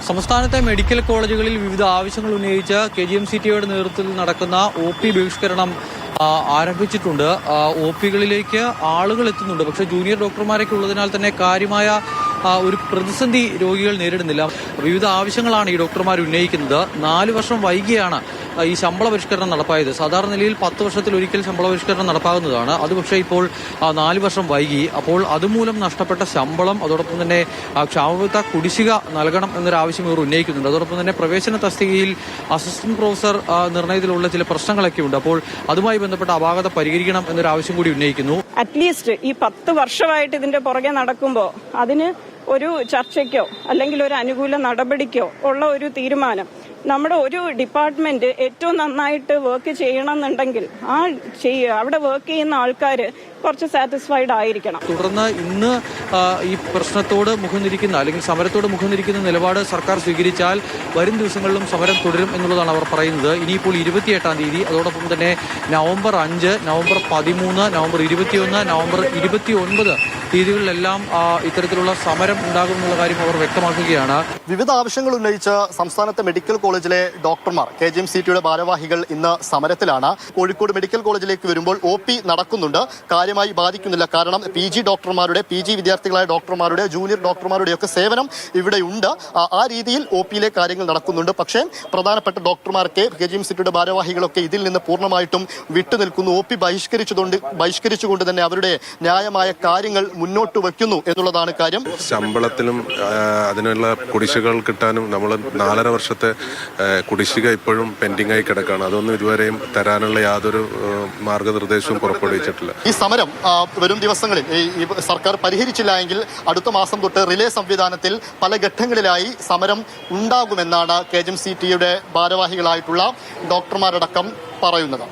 സംസ്ഥാനത്തെ മെഡിക്കൽ കോളേജുകളിൽ വിവിധ ആവശ്യങ്ങൾ ഉന്നയിച്ച് KGMCTയുടെ നേതൃത്വത്തിൽ നടക്കുന്ന OP ബഹിഷ്കരണം ആരംഭിച്ചിട്ടുണ്ട്. OPകളിലേക്ക് ആളുകൾ എത്തുന്നുണ്ട്. പക്ഷേ ജൂനിയർ ഡോക്ടർമാരൊക്കെ ഉള്ളതിനാൽ തന്നെ കാര്യമായ ഒരു പ്രതിസന്ധി രോഗികൾ നേരിടുന്നില്ല. വിവിധ ആവശ്യങ്ങളാണ് ഈ ഡോക്ടർമാർ ഉന്നയിക്കുന്നത്. 4 വർഷം വൈകിയാണ് ഈ ശമ്പള പരിഷ്കരണം നടപ്പായത്. സാധാരണ നിലയിൽ 10 വർഷത്തിൽ ഒരിക്കൽ ശമ്പള പരിഷ്കരണം നടപ്പാകുന്നതാണ്. അത് പക്ഷേ ഇപ്പോൾ 4 വർഷം വൈകി. അപ്പോൾ അതുമൂലം നഷ്ടപ്പെട്ട ശമ്പളം, അതോടൊപ്പം തന്നെ ക്ഷാമബത്ത കുടിശ്ശിക നൽകണം എന്നൊരാവശ്യം ഇവർ ഉന്നയിക്കുന്നുണ്ട്. അതോടൊപ്പം തന്നെ പ്രവേശന തസ്തികയിൽ അസിസ്റ്റന്റ് പ്രൊഫസർ നിർണയത്തിലുള്ള ചില പ്രശ്നങ്ങളൊക്കെ ഉണ്ട്. അപ്പോൾ അതുമായി ബന്ധപ്പെട്ട അപാകത പരിഹരിക്കണം എന്നൊരാവശ്യം കൂടി ഉന്നയിക്കുന്നു. അറ്റ്ലീസ്റ്റ് ഈ 10 വർഷമായിട്ട് ഇതിന്റെ പുറകെ നടക്കുമ്പോൾ അതിന് ഒരു ചർച്ചയ്ക്കോ അല്ലെങ്കിൽ ഒരു അനുകൂല നടപടിക്കോ ഉള്ള ഒരു തീരുമാനം നമ്മുടെ ഒരു ഡിപ്പാർട്ട്മെന്റ് ഏറ്റവും നന്നായിട്ട് വർക്ക് ചെയ്യണമെന്നുണ്ടെങ്കിൽ അവിടെ വർക്ക് ചെയ്യുന്ന ആൾക്കാർ കുറച്ച് സാറ്റിസ്ഫൈഡ് ആയിരിക്കണം. തുടർന്ന് ഇന്ന് ഈ പ്രശ്നത്തോട് മുഖംതിരിക്കുന്ന അല്ലെങ്കിൽ സമരത്തോട് മുഖംതിരിക്കുന്ന നിലപാട് സർക്കാർ സ്വീകരിച്ചാൽ വരും ദിവസങ്ങളിലും സമരം തുടരും എന്നുള്ളതാണ് അവർ പറയുന്നത്. ഇനിയിപ്പോൾ 28-ാം തീയതി, അതോടൊപ്പം തന്നെ നവംബർ 5, നവംബർ 13, നവംബർ 21, നവംബർ 29 തീയതികളിലെല്ലാം ഇത്തരത്തിലുള്ള സമരം ഉണ്ടാകുമെന്നുള്ള കാര്യം അവർ വ്യക്തമാക്കുകയാണ്. വിവിധ ആവശ്യങ്ങൾ ഉന്നയിച്ച് സംസ്ഥാനത്തെ മെഡിക്കൽ കോളേജിലെ ഡോക്ടർമാർ, KGMCTയുടെ ഭാരവാഹികൾ ഇന്ന് സമരത്തിലാണ്. കോഴിക്കോട് മെഡിക്കൽ കോളേജിലേക്ക് വരുമ്പോൾ OP നടക്കുന്നുണ്ട്, കാര്യമായി ബാധിക്കുന്നില്ല. കാരണം PG ഡോക്ടർമാരുടെ, PG വിദ്യാർത്ഥികളായ ഡോക്ടർമാരുടെ, ജൂനിയർ ഡോക്ടർമാരുടെയൊക്കെ സേവനം ഇവിടെയുണ്ട്. ആ രീതിയിൽ OPയിലെ കാര്യങ്ങൾ നടക്കുന്നുണ്ട്. പക്ഷേ പ്രധാനപ്പെട്ട ഡോക്ടർമാർക്ക് KGMCTയുടെ ഭാരവാഹികളൊക്കെ ഇതിൽ നിന്ന് പൂർണ്ണമായിട്ടും വിട്ടുനിൽക്കുന്നു. OP ബഹിഷ്കരിച്ചുകൊണ്ട് തന്നെ അവരുടെ ന്യായമായ കാര്യങ്ങൾ മുന്നോട്ട് വയ്ക്കുന്നു എന്നുള്ളതാണ് കാര്യം. ശമ്പളത്തിലും അതിനുള്ള കുടിശ്ശികൾ കിട്ടാനും നമ്മൾ 4.5 വർഷത്തെ കുടിശ്ശിക ഇപ്പോഴും പെൻഡിംഗ് ആയി കിടക്കുകയാണ്. അതൊന്നും ഇതുവരെയും തരാനുള്ള യാതൊരു മാർഗനിർദ്ദേശവും പുറപ്പെടുവിച്ചിട്ടില്ല. ഈ സമരം വരും ദിവസങ്ങളിൽ ഈ സർക്കാർ പരിഹരിച്ചില്ല എങ്കിൽ അടുത്ത മാസം തൊട്ട് റിലേ സംവിധാനത്തിൽ പല ഘട്ടങ്ങളിലായി സമരം ഉണ്ടാകുമെന്നാണ് KGMCTയുടെ ഭാരവാഹികളായിട്ടുള്ള ഡോക്ടർമാരടക്കം പറയുന്നത്.